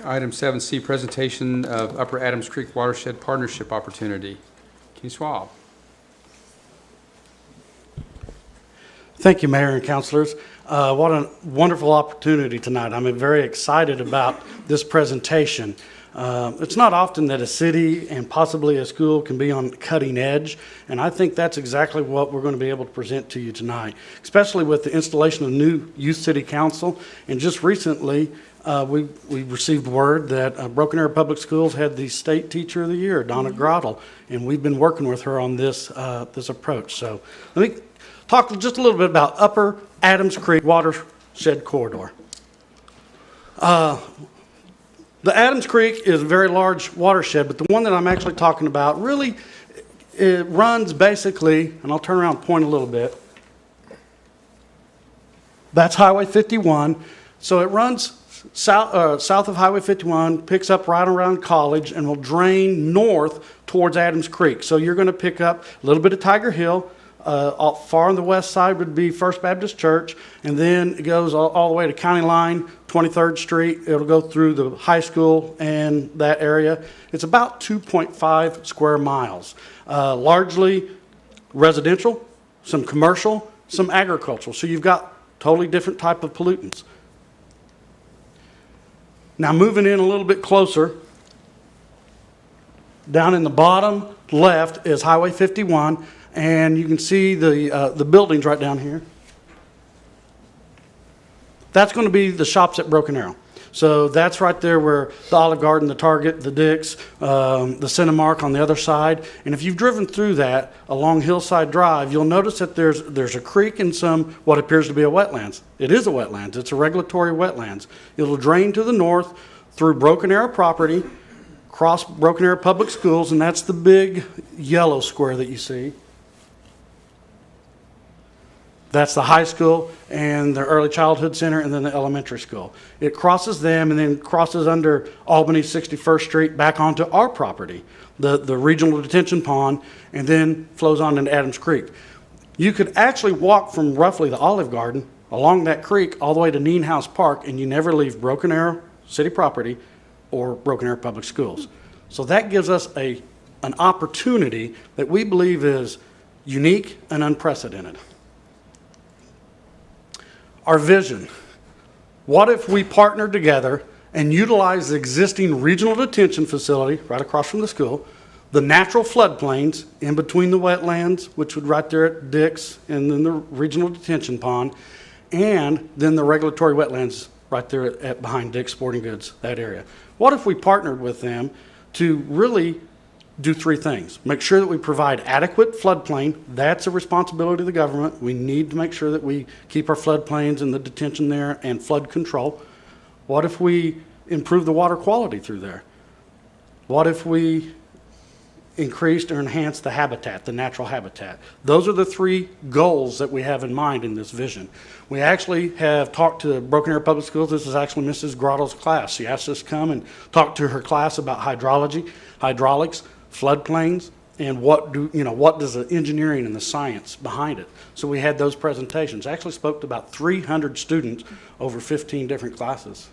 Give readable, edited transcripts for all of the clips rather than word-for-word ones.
Item 7C, presentation of Upper Adams Creek Watershed Partnership Opportunity. Kenny Schwab. Thank you, Mayor and Councilors. What a wonderful opportunity tonight. I'm very excited about this presentation. It's not often that a city and possibly a school can be on the cutting edge, and I think that's exactly what we're going to be able to present to you tonight, especially with the installation of new Youth City Council. And just recently, we received word that Broken Arrow Public Schools had the State Teacher of the Year, Donna Grottle, and we've been working with her on this, this approach. So let me talk just a little bit about Upper Adams Creek Watershed Corridor. The Adams Creek is a very large watershed, but the one that I'm actually talking about really, it runs basically, and I'll turn around and point a little bit. That's Highway 51. So it runs south of Highway 51, picks up right around College, and will drain north towards Adams Creek. So you're going to pick up a little bit of Tiger Hill. Far on the west side would be First Baptist Church, and then it goes all the way to County Line, 23rd Street. It'll go through the high school and that area. It's about 2.5 square miles, largely residential, some commercial, some agricultural. So you've got totally different type of pollutants. Now moving in a little bit closer, down in the bottom left is Highway 51. And you can see the buildings right down here. That's going to be the shops at Broken Arrow. So that's right there where the Olive Garden, the Target, the Dick's, the Cinemark on the other side. And if you've driven through that along Hillside Drive, you'll notice that there's a creek and some what appears to be a wetlands. It is a wetlands. It's a regulatory wetlands. It'll drain to the north through Broken Arrow property, cross Broken Arrow Public Schools, and that's the big yellow square that you see. That's the high school and the early childhood center and then the elementary school. It crosses them and then crosses under Albany 61st Street back onto our property, the regional detention pond, and then flows on into Adams Creek. You could actually walk from roughly the Olive Garden along that creek all the way to Neen House Park, and you never leave Broken Arrow City property or Broken Arrow Public Schools. So that gives us an opportunity that we believe is unique and unprecedented. Our vision. What if we partnered together and utilize the existing regional detention facility right across from the school, the natural floodplains in between the wetlands, which would right there at Dick's, and then the regional detention pond, and then the regulatory wetlands right there at behind Dick's Sporting Goods, that area. What if we partnered with them to really do three things? Make sure that we provide adequate floodplain. That's a responsibility of the government. We need to make sure that we keep our floodplains and the detention there and flood control. What if we improve the water quality through there? What if we increased or enhanced the habitat, the natural habitat? Those are the three goals that we have in mind in this vision. We actually have talked to Broken Arrow Public Schools. This is actually Mrs. Grottle's class. She asked us to come and talk to her class about hydrology, hydraulics, floodplains, and what does the engineering and the science behind it. So we had those presentations. Actually spoke to about 300 students over 15 different classes.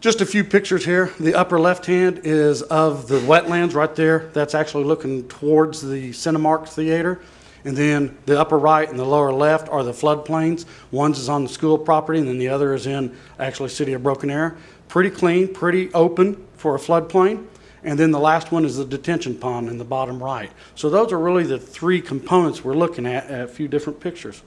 Just a few pictures here. The upper left hand is of the wetlands right there. That's actually looking towards the Cinemark Theater. And then the upper right and the lower left are the floodplains. One is on the school property, and then the other is in actually City of Broken Arrow. Pretty clean, pretty open for a floodplain. And then the last one is the detention pond in the bottom right. So those are really the three components we're looking at a few different pictures.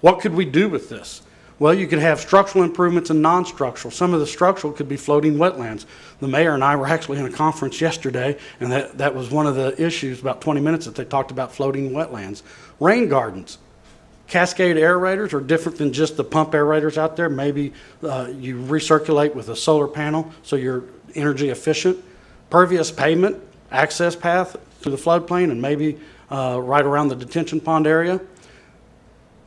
What could we do with this? Well, you could have structural improvements and non-structural. Some of the structural could be floating wetlands. The mayor and I were actually in a conference yesterday, and that was one of the issues, about 20 minutes, that they talked about floating wetlands. Rain gardens. Cascade aerators are different than just the pump aerators out there. Maybe you recirculate with a solar panel so you're energy efficient. Pervious pavement, access path through the floodplain, and maybe right around the detention pond area.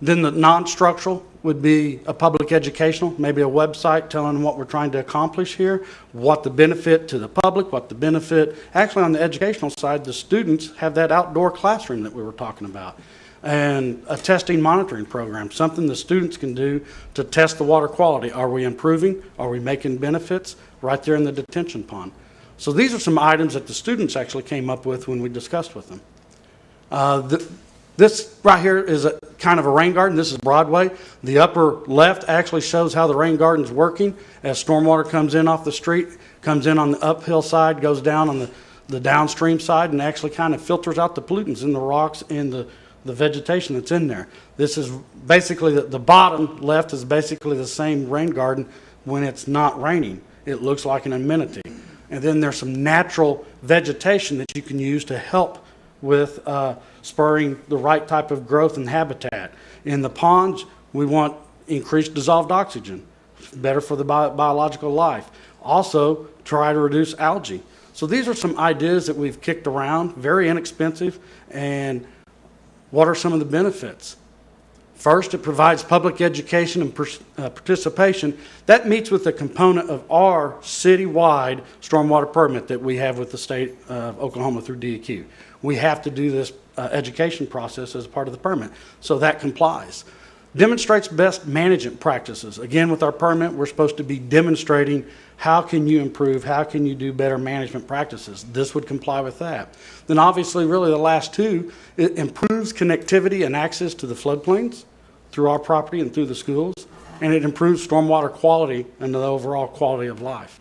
Then the non-structural would be a public educational, maybe a website telling them what we're trying to accomplish here, what the benefit to the public, what the benefit, actually on the educational side, the students have that outdoor classroom that we were talking about. and a testing monitoring program, something the students can do to test the water quality. Are we improving? Are we making benefits right there in the detention pond? So these are some items that the students actually came up with when we discussed with them. This right here is a kind of a rain garden. This is Broadway. The upper left actually shows how the rain garden is working as stormwater comes in off the street, comes in on the uphill side, goes down on the downstream side, and actually kind of filters out the pollutants in the rocks and the vegetation that's in there. This is basically, the bottom left is basically the same rain garden when it's not raining. It looks like an amenity. And then there's some natural vegetation that you can use to help with spurring the right type of growth and habitat. In the ponds, we want increased dissolved oxygen, better for the biological life. Also, try to reduce algae. So these are some ideas that we've kicked around, very inexpensive, and what are some of the benefits? First, it provides public education and participation. That meets with a component of our citywide stormwater permit that we have with the state of Oklahoma through DEQ. We have to do this education process as part of the permit, so that complies. Demonstrates best management practices. Again, with our permit, we're supposed to be demonstrating how can you improve, how can you do better management practices. This would comply with that. Then obviously, really the last two, it improves connectivity and access to the floodplains through our property and through the schools, and it improves stormwater quality and the overall quality of life.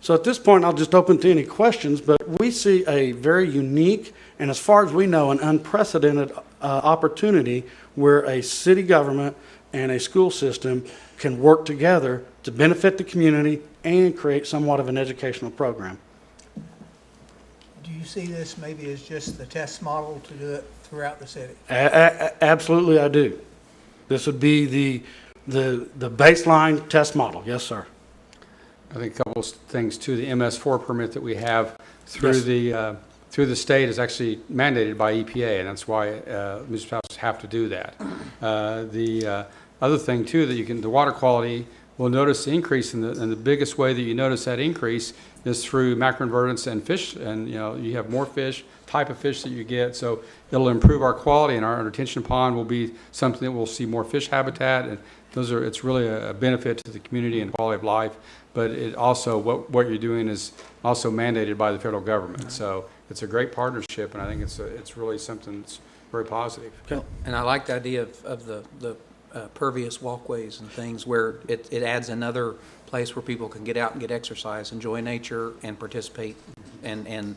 So at this point, I'll just open to any questions, but we see a very unique and, as far as we know, an unprecedented opportunity where a city government and a school system can work together to benefit the community and create somewhat of an educational program. Do you see this maybe as just the test model to do it throughout the city? Absolutely, I do. This would be the baseline test model. Yes, sir. I think a couple of things too. The MS4 permit that we have through Yes. through the state is actually mandated by EPA, and that's why municipalities have to do that. The other thing too, that the water quality will notice the increase, and the biggest way that you notice that increase is through macroinvertants and fish, and you have more fish, type of fish that you get, so it'll improve our quality, and our detention pond will be something that we'll see more fish habitat, and it's really a benefit to the community and quality of life. But it also, what you're doing is also mandated by the federal government. So it's a great partnership, and I think it's really something that's very positive. Okay. And I like the idea of the pervious walkways and things where it adds another place where people can get out and get exercise, enjoy nature, and participate. And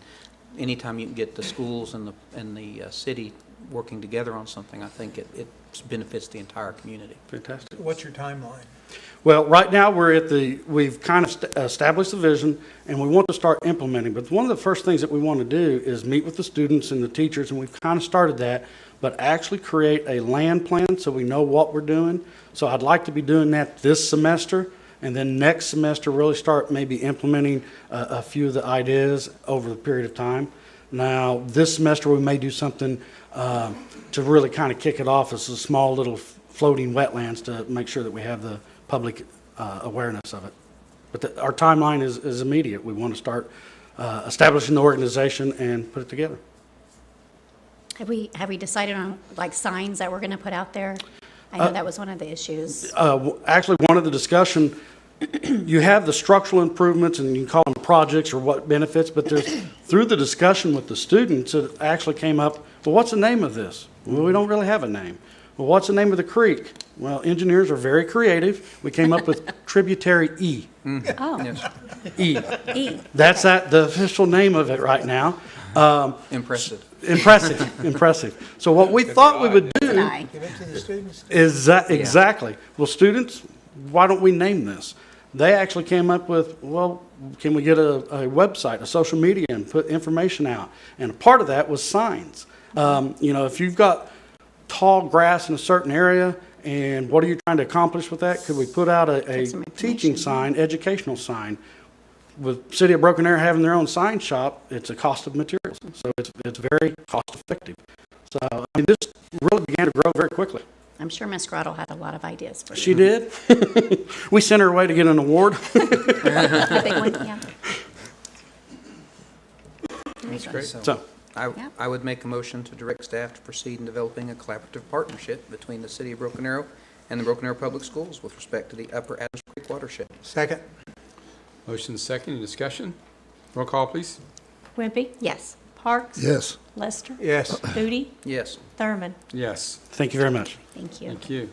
anytime you can get the schools and the city working together on something, I think it benefits the entire community. Fantastic. What's your timeline? Well, right now we've kind of established the vision and we want to start implementing. But one of the first things that we want to do is meet with the students and the teachers, and we've kind of started that, but actually create a land plan so we know what we're doing. So I'd like to be doing that this semester, and then next semester really start maybe implementing a few of the ideas over the period of time. Now, this semester we may do something to really kind of kick it off as a small little floating wetlands to make sure that we have the public awareness of it. But our timeline is immediate. We want to start establishing the organization and put it together. Have we decided on like signs that we're going to put out there? I know that was one of the issues. Actually, one of the discussion, you have the structural improvements and you can call them projects or what benefits, but through the discussion with the students, it actually came up, well, what's the name of this? Well, we don't really have a name. Well, what's the name of the creek? Well, engineers are very creative. We came up with Tributary E. Oh, Yes, E. E. That's the official name of it right now. impressive. Impressive. So what we thought we would do I. Give it to the students? is that exactly. Well, students, why don't we name this? They actually came up with, well, can we get a website, a social media, and put information out? And a part of that was signs. If you've got tall grass in a certain area, and what are you trying to accomplish with that? Could we put out a some teaching information. sign, educational sign? With City of Broken Arrow having their own sign shop, it's a cost of materials. So it's very cost effective. So, I mean, this really began to grow very quickly. I'm sure Miss Grotto had a lot of ideas for She you. did. We sent her away to get an award. The big one, yeah. That's great. So, Yeah. I would make a motion to direct staff to proceed in developing a collaborative partnership between the city of Broken Arrow and the Broken Arrow Public Schools with respect to the Upper Adams Creek Watershed. Second? Motion second, any discussion? Roll call, please. Wimpy, Yes. Parks. Yes. Lester, Yes. Moody, Yes. Thurman. Yes, Thank you very much. Thank you. thank you.